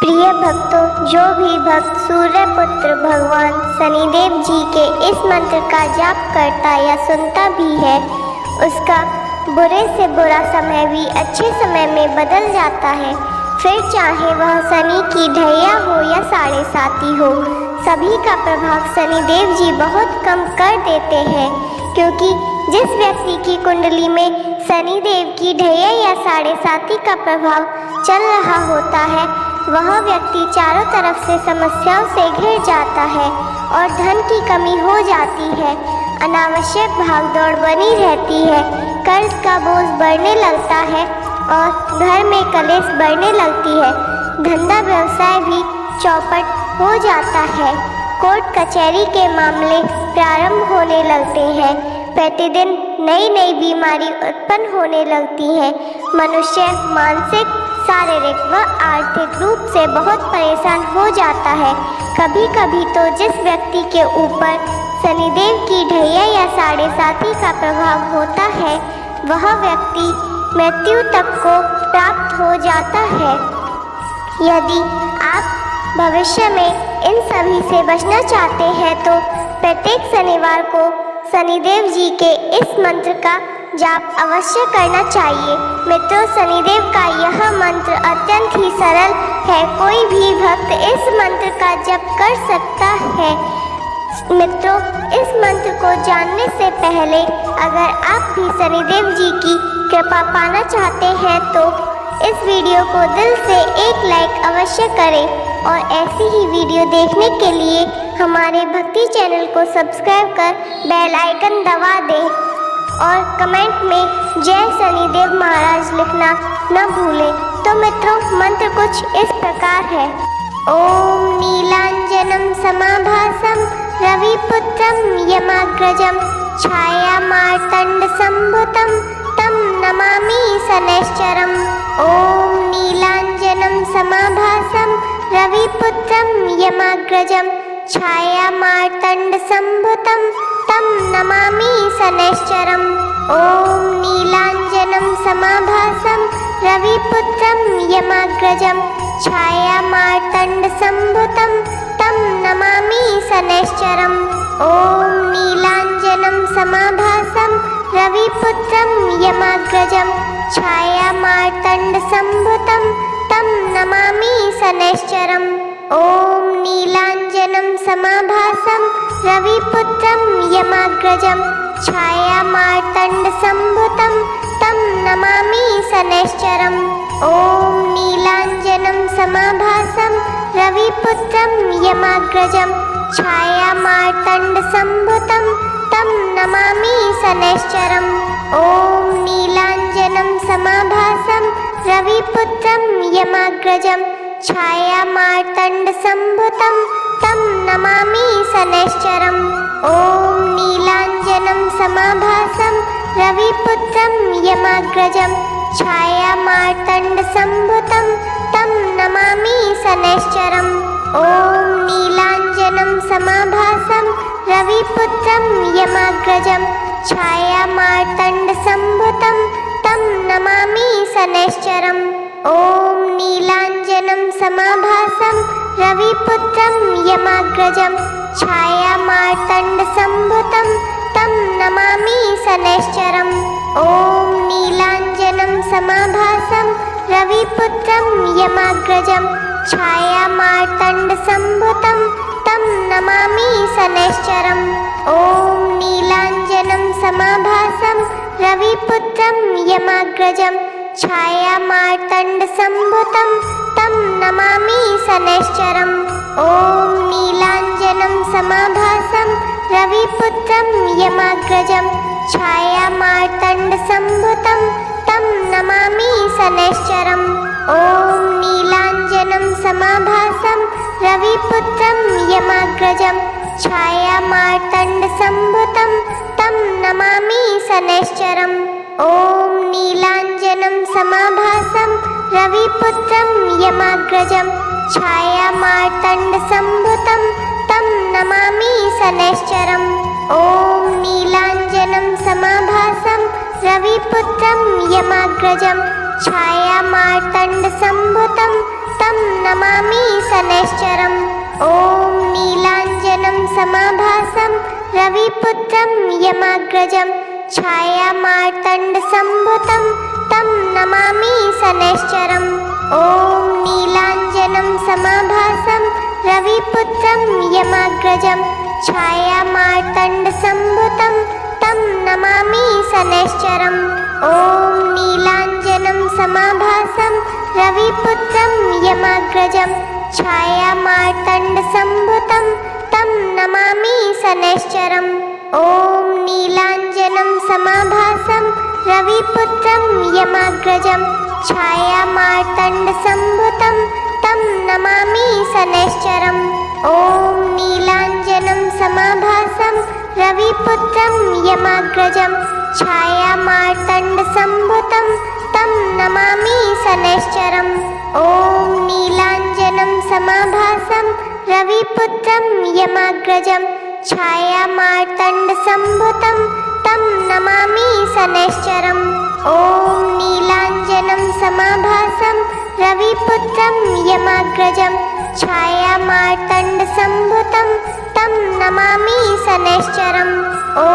प्रिय भक्तों, जो भी भक्त सूर्यपुत्र भगवान शनिदेव जी के इस मंत्र का जाप करता या सुनता भी है, उसका बुरे से बुरा समय भी अच्छे समय में बदल जाता है। फिर चाहे वह शनि की ढैया हो या साढ़े साती हो, सभी का प्रभाव शनिदेव जी बहुत कम कर देते हैं। क्योंकि जिस व्यक्ति की कुंडली में शनिदेव की ढैया या साढ़े साती का प्रभाव चल रहा होता है, वह व्यक्ति चारों तरफ से समस्याओं से घिर जाता है और धन की कमी हो जाती है। अनावश्यक भागदौड़ बनी रहती है, कर्ज का बोझ बढ़ने लगता है और घर में कलेश बढ़ने लगती है। धंधा व्यवसाय भी चौपट हो जाता है। कोर्ट कचहरी के मामले प्रारंभ होने लगते हैं। प्रतिदिन नई नई बीमारी उत्पन्न होने लगती है। मनुष्य मानसिक, शारीरिक व आर्थिक रूप से बहुत परेशान हो जाता है। कभी कभी तो जिस व्यक्ति के ऊपर शनिदेव की ढैया या साढ़े साती का प्रभाव होता है, वह व्यक्ति मृत्यु तक को प्राप्त हो जाता है। यदि आप भविष्य में इन सभी से बचना चाहते हैं तो प्रत्येक शनिवार को शनिदेव जी के इस मंत्र का जाप अवश्य करना चाहिए। मित्रों, शनिदेव का यह मंत्र अत्यंत ही सरल है। कोई भी भक्त इस मंत्र का जप कर सकता है। मित्रों, इस मंत्र को जानने से पहले अगर आप भी शनिदेव जी की कृपा पाना चाहते हैं तो इस वीडियो को दिल से एक लाइक अवश्य करें और ऐसी ही वीडियो देखने के लिए हमारे भक्ति चैनल को सब्सक्राइब कर बेल आइकन दबा दें और कमेंट में जय शनिदेव महाराज लिखना न भूलें। तो मित्रों, मंत्र कुछ इस प्रकार है। ओम नीलांजनम समाभासम रविपुत्रम यमाग्रजम छायामार्तंड संभुतम तम नमामि शनैश्चरम। ओम नीलांजनम समाभासम रविपुत्रम यमाग्रजम छायामार्तंड संभुतम तम नमामि शनैश्चरम। ओम नीलांजनम समाभासम रविपुत्रम यमाग्रजम छायामार्तंड संभुतम तम नमामि शनैश्चरम। ओम नीलांजनम समाभासम रविपुत्रम यमाग्रजम छायामार्तंड संभुतम तम नमामि शनैश्चरम। ओम नीलांजनम समाभासम रविपुत्रम यमाग्रजम छायामार्तंड संभुतम तम नमामि शनैश्चरम। ओम नीलांजनम समाभासम रविपुत्रम यमाग्रजम छायामार्तंड संभुतम तम नमामि शनैश्चरम। ओम नीलांजनम समाभासम रविपुत्रम यमाग्रजम छायामार्तंड संभुतम तम नमामि शनैश्चरम। ओम नीलांजनम समाभासम रविपुत्रम यमाग्रजम छायामार्तंड संभुतम तम नमामि शनैश्चरम। ओम नीलांजनम समाभासम रविपुत्रम यमाग्रजम छायामार्तंड संभुतम तम नमामि शनैश्चरम। ओम नीलांजनम समाभासम रविपुत्रम यमाग्रजम छायामार्तंड संभुतम तम नमामि शनैश्चरम। ओम नीलांजनम समाभासम रविपुत्रम यमाग्रजम छायामार्तंड संभुतम तम नमामि शनैश्चरम। ओम नीलांजनम समाभासम रविपुत्रम यमाग्रजम छायामार्तंड संभुतम तम नमामि शनैश्चरम। ओम नीलांजनम समाभासम रविपुत्रम यमाग्रजम छायामार्तंड संभुतम तम नमामि शनैश्चरम। ओम नीलांजनम समाभासम रविपुत्रम यमाग्रजम छायामार्तंड संभुतम तम नमामि शनैश्चरम। ओम नीलांजनम समाभासम रविपुत्रम यमाग्रजम छायामार्तंड संभुतम तम नमामि शनैश्चरम। ओम नीलांजनम समाभासम रविपुत्रम यमाग्रजम छायामार्तंड संभुतम तम नमामि शनैश्चरम् ॐ नीलाञ्जनं समाभासं रविपुत्रं यमाग्रजं छायामार्तण्डसम्भुतं तं नमामि शनैश्चरम् ॐ नीलाञ्जनं समाभासं रविपुत्रं यमाग्रजं छायामार्तण्डसम्भुतं तं नमामि शनैश्चरम् ॐ नीलाञ्जनं समाभासं रविपुत्रं यमाग्रजं छायामार्तण्डसम्भुतं तं नमामि शनैश्चरम् ॐ नीलाञ्जनं समाभासं रविपुत्रं यमाग्रजं छायामार्तण्डसम्भुतं तं नमामि शनैश्चरम् ॐ नीलाञ्जनं समाभासं रविपुत्रं यमाग्रजं छायामार्तण्डसम्भुतं तं नमामि शनैश्चरम् ॐ नीलाञ्जनं समाभासं रविपुत्रं यमाग्रजं छायामार्तण्डसम्भुतं तं नमामि शनैश्चरम् ॐ नीलाञ्जनं समाभासं रविपुत्रं यमाग्रजं छायामार्तण्डसम्भुतं तं नमामि शनैश्चरम् ॐ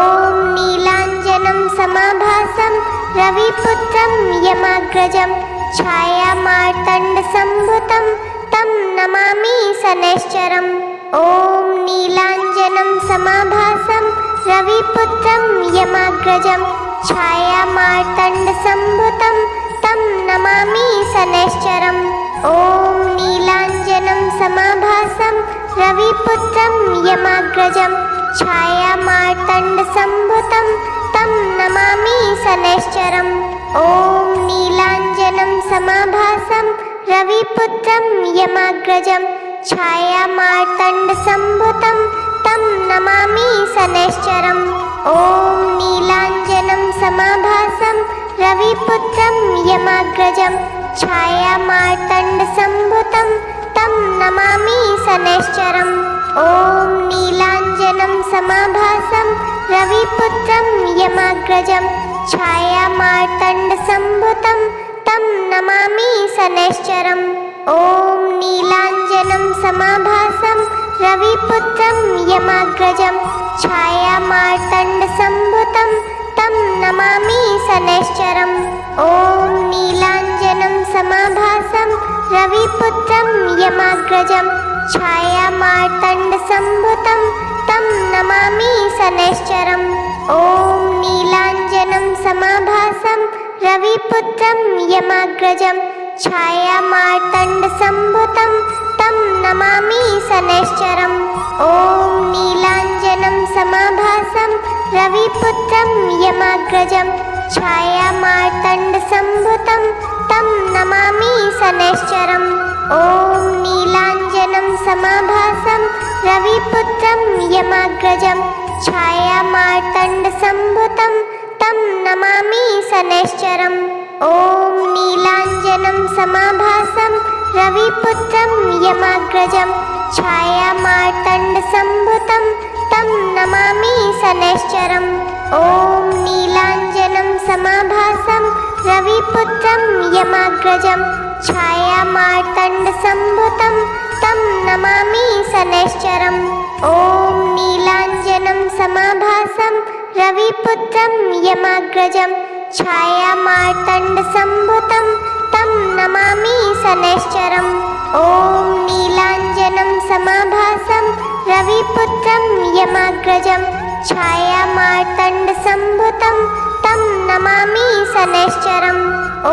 नीलाञ्जनं समाभासं रविपुत्रं यमाग्रजं छायामार्तण्डसम्भुतं तं नमामि शनैश्चरम् ॐ नीलाञ्जनं समाभासं रविपुत्रं यमाग्रजं छायामार्तण्डसम्भुतं तं नमामि शनैश्चरम् ॐ नीलाञ्जनं समाभासं रविपुत्रं यमाग्रजं छायामार्तण्डसम्भुतं तं नमामि शनैश्चरम् ॐ नीलाञ्जनं समाभासं रविपुत्रं यमाग्रजं छायामार्तण्डसम्भुतं तं नमामि शनैश्चरम् ॐ नीलाञ्जनं समाभासं रविपुत्रं यमाग्रजं छायामार्तण्डसम्भुतं तं नमामि शनैश्चरम् ॐ नीलाञ्जनं समाभासं रविपुत्रं यमाग्रजं छायामार्तण्डसम्भुतं तं नमामि शनैश्चरम् ॐ नीलाञ्जनं समाभासं रविपुत्रं यमाग्रजं छायामार्तण्डसम्भुतं तं नमामि शनैश्चरम् ॐ नीलाञ्जनं समाभासं रविपुत्रं यमाग्रजं छायामार्तण्डसम्भुतं तं नमामि शनैश्चरम् ॐ नीलाञ्जनं समाभासं रविपुत्रं यमाग्रजं छायामार्तण्डसम्भुतं तं नमामि शनैश्चरम् ॐ नीलाञ्जनं समाभासं रविपुत्रं यमाग्रजं छायामार्तण्डसम्भुतं तं नमामि शनैश्चरम् ॐ नीलाञ्जनं समाभासं रविपुत्रं यमाग्रजं छायामार्तण्डसम्भुतं तं नमामि शनैश्चरम् ॐ नीलाञ्जनं समाभासं रविपुत्रं यमाग्रजं छायामार्तण्डसम्भुतं तं नमामि शनैश्चरम् ॐ नीलाञ्जनं समाभासं रविपुत्रं यमाग्रजं छायामार्तण्डसम्भुतं तं नमामि शनैश्चरम् ॐ नीलाञ्जनं समाभासं रविपुत्रं यमाग्रजं छायामार्तण्डसम्भुतं तं नमामि शनैश्चरम् ॐ नीलाञ्जनं समाभासं रविपुत्रं यमाग्रजं छायामार्तण्डसम्भुतं तं नमामि शनैश्चरम् ॐ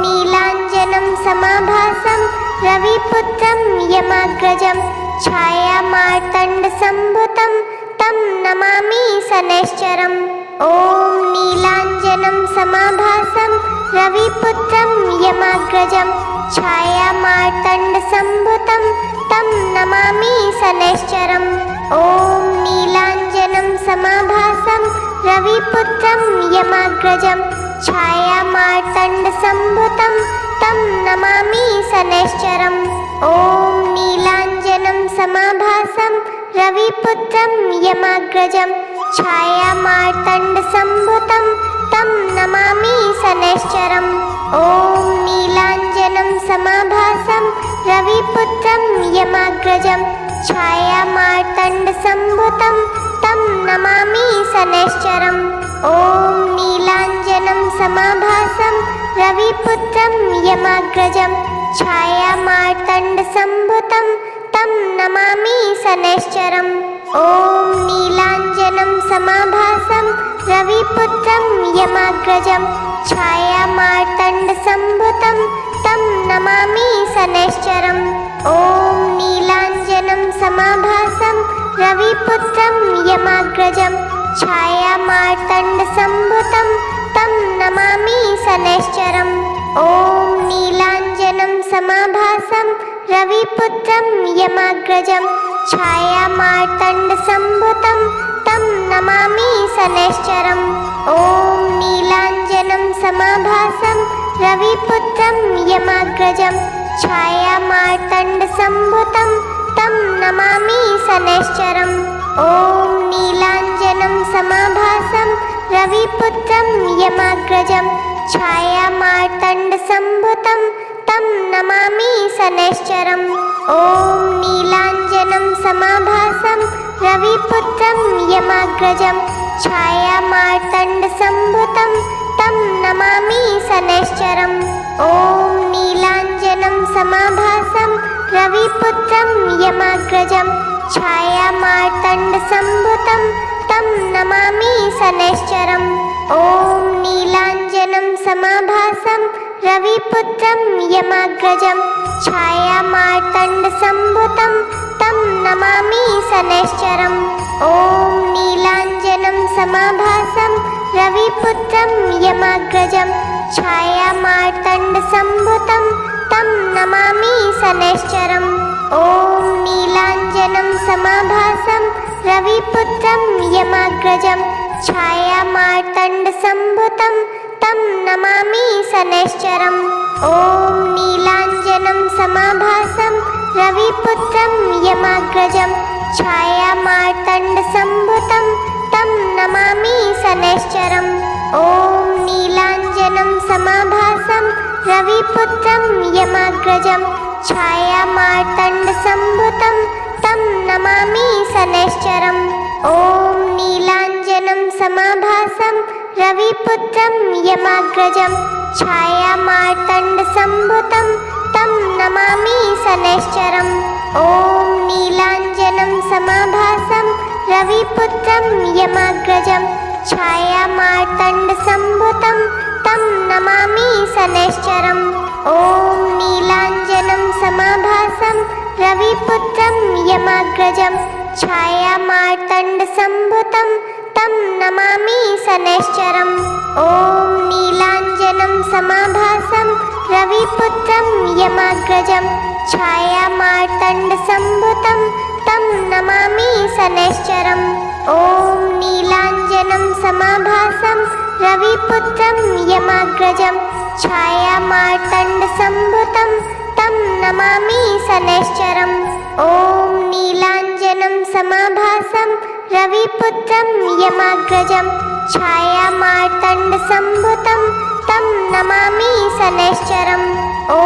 नीलाञ्जनं समाभासं रविपुत्रं यमाग्रजं छायामार्तण्डसम्भुतं तं नमामि शनैश्चरम् ॐ नीलाञ्जनं समाभासं रविपुत्रं यमाग्रजं छायामार्तण्डसम्भुतं तं नमामि शनैश्चरम् ॐ नीलाञ्जनं समाभासं रविपुत्रं यमाग्रजं छायामार्तण्डसम्भुतं तं नमामि शनैश्चरम् ॐ नीलाञ्जनं समाभासं रविपुत्रं यमाग्रजं छायामार्तण्डसम्भुतं तं नमामि शनैश्चरम् ॐ नीलाञ्जनं समाभासं रविपुत्रं रविपुत्रं यमाग्रजं छायामार्तण्डसम्भुतं तं नमामि शनैश्चरम् ॐ नीलाञ्जनं समाभासं रविपुत्रं यमाग्रजं छायामार्तण्डसम्भुतं तं नमामि शनैश्चरम् ॐ नीलाञ्जनं समाभासं रविपुत्रं यमाग्रजं छायामार्तण्डसम्भुतं तं नमामि शनैश्चरम् ॐ नीलाञ्जनं समाभासं रविपुत्रं यमाग्रजं छायामार्तण्डसम्भुतं तं नमामि शनैश्चरम् ॐ नीलाञ्जनं समाभासं रविपुत्रं यमाग्रजं छायामार्तण्डसम्भुतं तं नमामि शनैश्चरम् ॐ नीलाञ्जनं समाभासं रविपुत्रं यमाग्रजं छायामार्तण्डसम्भुतं तं नमामि शनैश्चरम् ॐ नीलाञ्जनं समाभासं रविपुत्रं यमाग्रजं छायामार्तण्डसम्भुतं तं नमामि शनैश्चरम् ॐ नीलाञ्जनं समाभासं रविपुत्रं यमाग्रजं छायामार्तण्डसम्भुतं तं नमामि शनैश्चरम् ॐ नीलाञ्जनं समाभासं रविपुत्रं यमाग्रजं छायामार्तण्डसम्भुतं तं नमामि शनैश्चरम् ॐ नीलाञ्जनं समाभासं रविपुत्रं यमाग्रजं छायामार्तण्डसम्भुतं तं नमामि शनैश्चरम् ॐ नीलाञ्जनं समाभासं रविपुत्रं यमाग्रजं छायामार्तण्डसम्भुतं तं नमामि शनैश्चरम् ॐ नीलाञ्जनं समाभासं रविपुत्रं यमाग्रजं छायामार्तण्डसम्भुतं तं नमामि शनैश्चरम् ॐ नीलाञ्जनं समाभासं रविपुत्रं यमाग्रजं छायामार्तण्डसम्भुतं तं नमामि शनैश्चरम् ॐ नीलाञ्जनं समाभासं रविपुत्रं यमाग्रजं छायामार्तण्डसम्भुतं तं नमामि शनैश्चरम् ॐ नीलाञ्जनं समाभासं रविपुत्रं यमाग्रजं छायामार्तण्डसम्भुतं तं नमामि शनैश्चरम् ॐ नीलाञ्जनं समाभासं रविपुत्रं यमाग्रजं छायामार्तण्डसम्भुतं तं नमामि शनैश्चरम् ॐ नीलाञ्जनं समाभासं रविपुत्रं यमाग्रजं छायामार्तण्डसम्भुतं तं नमामि शनैश्चरम् ॐ नीलाञ्जनं समाभासं रविपुत्रं यमाग्रजं छायामार्तण्डसम्भुतं तं नमामि शनैश्चरम् ॐ नीलाञ्जनं समाभासं रविपुत्रं यमाग्रजं छायामार्तण्डसम्भुतं तं नमामि शनैश्चरम् ॐ नीलाञ्जनं समाभासं रविपुत्रं यमाग्रजं छायामार्तण्डसम्भुतं तं नमामि शनैश्चरम् ॐ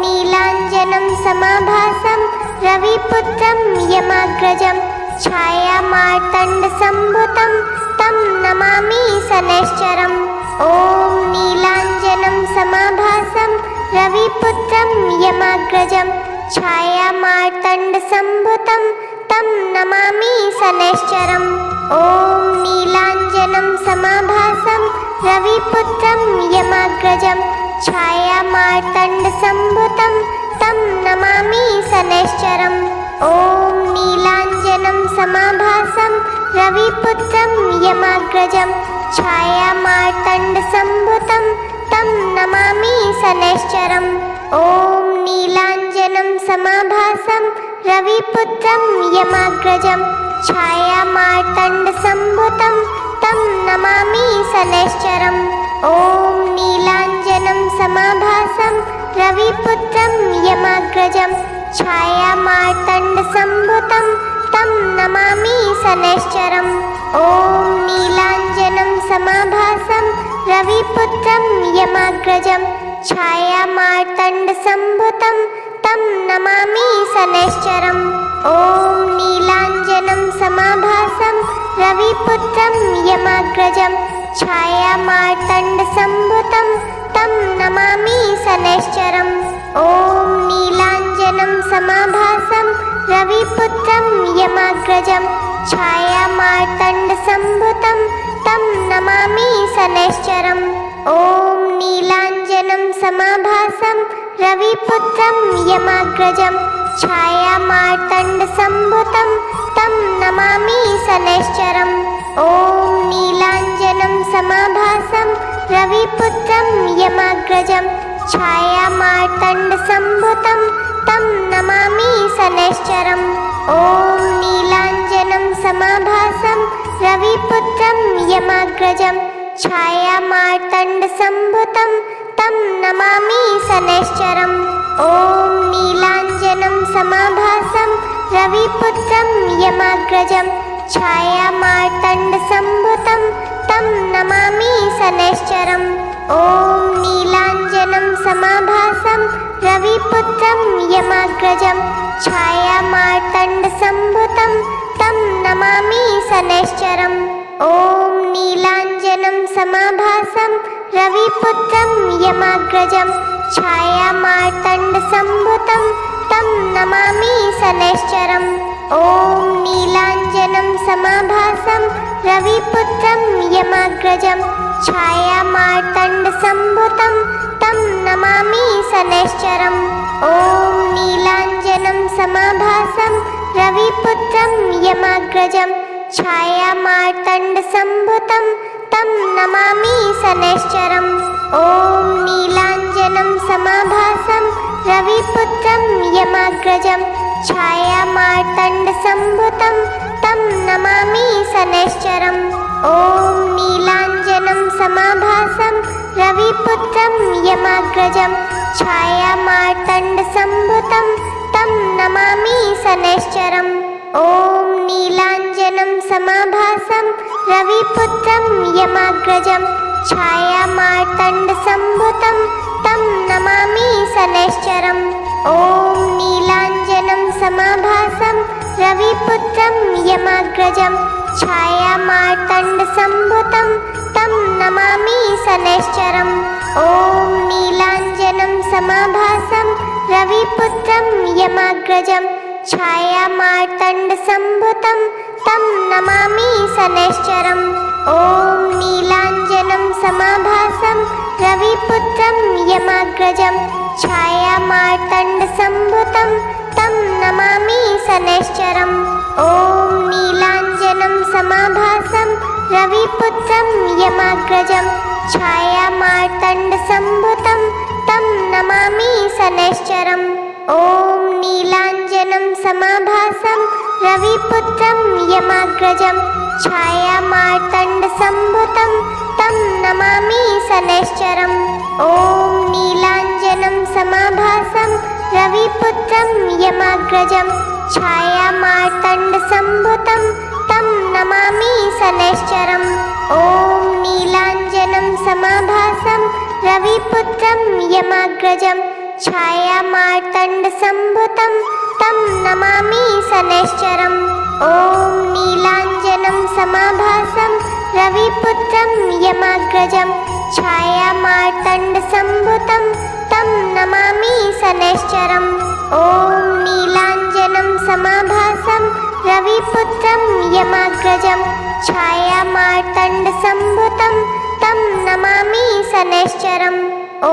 नीलाञ्जनं समाभासं रविपुत्रं यमाग्रजं छायामार्तण्डसम्भुतं तं नमामि शनैश्चरम् ॐ नीलाञ्जनं समाभासं रविपुत्रं यमाग्रजं छायामार्तण्डसम्भुतं तं नमामि शनैश्चरम् ॐ नीलाञ्जनं समाभासं रविपुत्रं यमाग्रजं छायामार्तण्डसम्भुतं तं नमामि शनैश्चरम् ॐ नीलाञ्जनं समाभासं रविपुत्रं यमाग्रजं छायामार्तण्डसम्भुतं तं नमामि शनैश्चरम् ॐ नीलाञ्जनं समाभासं रविपुत्रं यमाग्रजं छायामार्तण्डसम्भुतं तं नमामि शनैश्चरम् ॐ नीलाञ्जनं समाभासं रविपुत्रं यमाग्रजं छायामार्तण्डसम्भुतं तं नमामि शनैश्चरम् ॐ नीलाञ्जनं समाभासं रविपुत्रं यमाग्रजं छायामार्तण्डसम्भुतं तं नमामि शनैश्चरम्। ॐ नीलाञ्जनं समाभासं रविपुत्रं यमाग्रजं छायामार्तण्डसम्भुतं तं नमामि शनैश्चरम्। ॐ नीलाञ्जनं समाभासं रविपुत्रं यमाग्रजं छायामार्तण्डसम्भुतं तं नमामि शनैश्चरम्। ॐ नीलाञ्जनं समाभासं रविपुत्रं यमाग्रजं छायामार्तण्डसम्भुतं तं नमामि शनैश्चरम्। ॐ नीलाञ्जनं समाभासं रविपुत्रं यमाग्रजं छायामार्तण्डसम्भुतं तं नमामि शनैश्चरम्। ॐ नीलाञ्जनं समाभासं रविपुत्रं यमाग्रजं छायामार्तण्डसम्भुतं तं नमामि शनैश्चरम्। ॐ नीलाञ्जनं समाभासं रविपुत्रं यमाग्रजं छायामार्तण्डसम्भुतं तं नमामि शनैश्चरम्। ॐ नीलाञ्जनं समाभासं रविपुत्रं यमाग्रजं छायामार्तण्डसम्भुतं तं नमामि शनैश्चरम्। ॐ नीलाञ्जनं समाभासं रविपुत्रं यमाग्रजं छायामार्तण्डसम्भुतं तं नमामि शनैश्चरम्। ॐ नीलाञ्जनं समाभासं रविपुत्रं यमाग्रजं छायामार्तण्डसम्भुतं तं नमामि शनैश्चरम्। ॐ नीलाञ्जनं समाभासं रविपुत्रं यमाग्रजं छायामार्तण्डसम्भुतं तं नमामि शनैश्चरम्। ॐ नीलाञ्जनं समाभासं रविपुत्रं यमाग्रजं छायामार्तण्डसम्भुतं तं नमामि शनैश्चरम्। ॐ नीलाञ्जनं समाभासं रविपुत्रं यमाग्रजं छायामार्तण्डसम्भुतं तं नमामि शनैश्चरम्। ॐ नीलाञ्जनं समाभासं रविपुत्रं यमाग्रजं छायामार्तण्डसम्भुतं तं नमामि शनैश्चरम्। ॐ नीलाञ्जनं समाभासं रविपुत्रं यमाग्रजं छायामार्तण्डसम्भुतं तं नमामि शनैश्चरम्। ॐ नीलाञ्जनं समाभासं रविपुत्रं यमाग्रजं छायामार्तण्डसम्भुतं तं नमामि शनैश्चरम्। ॐ नीलाञ्जनं समाभासं रविपुत्रं यमाग्रजं छायामार्तण्डसम्भुतं तं नमामि शनैश्चरम्। ॐ नीलाञ्जनं समाभासं रविपुत्रं यमाग्रजं छायामार्तण्डसम्भुतं तं नमामि शनैश्चरम्। ॐ नीलाञ्जनं समाभासं रविपुत्रं यमाग्रजं छायामार्तण्डसम्भुतं तं नमामि शनैश्चरम्। ॐ नीलाञ्जनं समाभासं रविपुत्रं यमाग्रजं छायामार्तण्डसम्भुतं तं नमामि शनैश्चरम्। ॐ नीलाञ्जनं समाभासं रविपुत्रं यमाग्रजं छायामार्तण्डसम्भुतं तं नमामि शनैश्चरम्। ॐ नीलाञ्जनं समाभासं रविपुत्रं यमाग्रजं छायामार्तण्डसम्भुतं तं नमामि शनैश्चरम्। ॐ नीलाञ्जनं समाभासं रविपुत्रं यमाग्रजं छायामार्तण्डसम्भुतं तं नमामि शनैश्चरम्। ॐ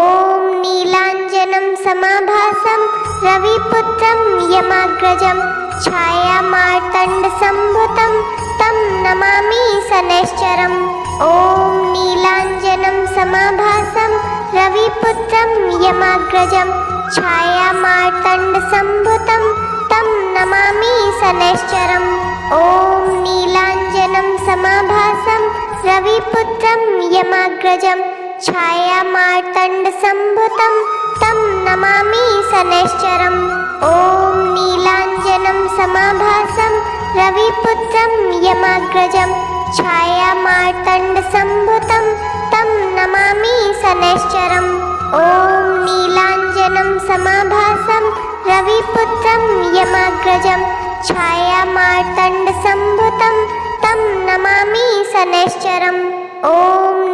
नीलाञ्जनं समाभासं रविपुत्रं यमाग्रजं छायामार्तण्डसम्भुतं तं नमामि शनैश्चरम्। ॐ नीलाञ्जनं समाभासं रविपुत्रं यमाग्रजं छायामार्तण्डसम्भुतं तं नमामि शनैश्चरम्। ॐ नीलाञ्जनं समाभासं रविपुत्रं यमाग्रजं छायामार्तण्डसम्भुतं तं नमामि शनैश्चरम्। ॐ नीलाञ्जनं समाभासं रविपुत्रं यमाग्रजं छायामार्तण्डसम्भुतं तं नमामि शनैश्चरम्। ॐ नीलाञ्जनं समाभासं रविपुत्रं यमाग्रजं छायामार्तण्डसम्भुतं तं नमामि शनैश्चरम् ॐ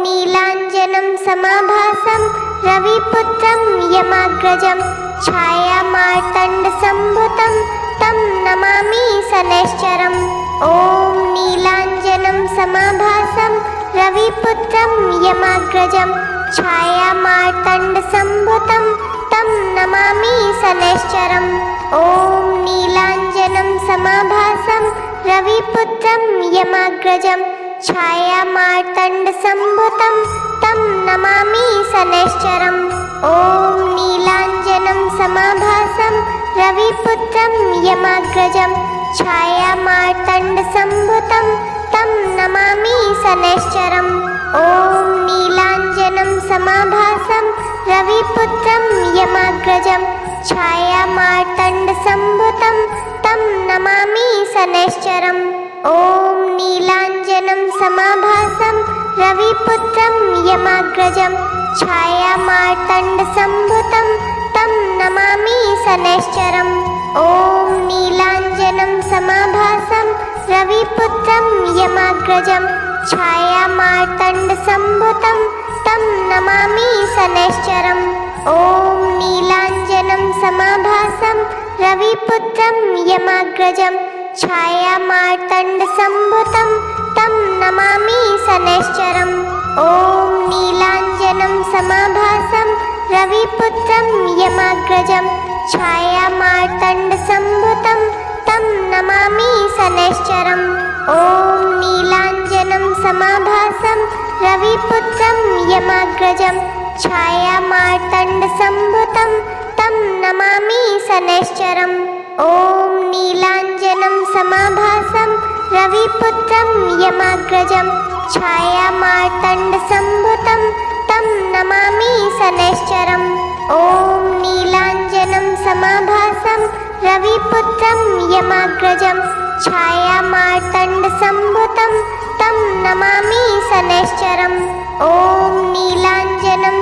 नीलाञ्जनं समाभासं रविपुत्रं यमाग्रजं छायामार्तण्डसम्भुतं तं नमामि शनैश्चरम् ॐ नीलाञ्जनं समाभासं रविपुत्रं यमाग्रजं छायामार्तण्डसम्भुतं तं नमामि शनैश्चरम् ॐ नीलाञ्जनं समाभासं रविपुत्रं यमाग्रजं छायामार्तण्डसम्भुतं तं नमामि शनैश्चरम् ॐ नीलाञ्जनं समाभासं रविपुत्रं यमाग्रजं छायामार्तण्डसम्भुतं तं नमामि शनैश्चरम् ॐ नीलाञ्जनं समाभासं रविपुत्रं यमाग्रजं छायामार्तण्डसम्भुतं तं नमामि शनैश्चरम् ॐ नीलाञ्जनं समाभासं रविपुत्रं यमाग्रजं छायामार्तण्डसम्भुतं तं नमामि शनैश्चरम् ॐ नीलाञ्जनं समाभासं रविपुत्रं यमाग्रजं छायामार्तण्डसम्भुतं तं नमामि शनैश्चरम् ॐ नीलाञ्जनं समाभासं रविपुत्रं यमाग्रजं छायामार्तण्डसम्भुतं तं नमामि शनैश्चरम् ॐ नीलाञ्जनं समाभासं रविपुत्रं यमाग्रजं छायामार्तण्डसम्भुतं तं नमामि शनैश्चरम् ॐ नीलाञ्जनं समाभासं रविपुत्रं यमाग्रजं छायामार्तण्डसम्भुतं तं नमामि शनैश्चरम् ॐ नीलाञ्जनं समाभासं रविपुत्रं यमाग्रजं छायामार्तण्डसम्भुतं तं नमामि शनैश्चरम् ॐ नीलाञ्जनं समाभासं रविपुत्रं यमाग्रजं छायामार्तण्डसम्भुतं तं नमामि शनैश्चरम् ॐ नीलाञ्जनं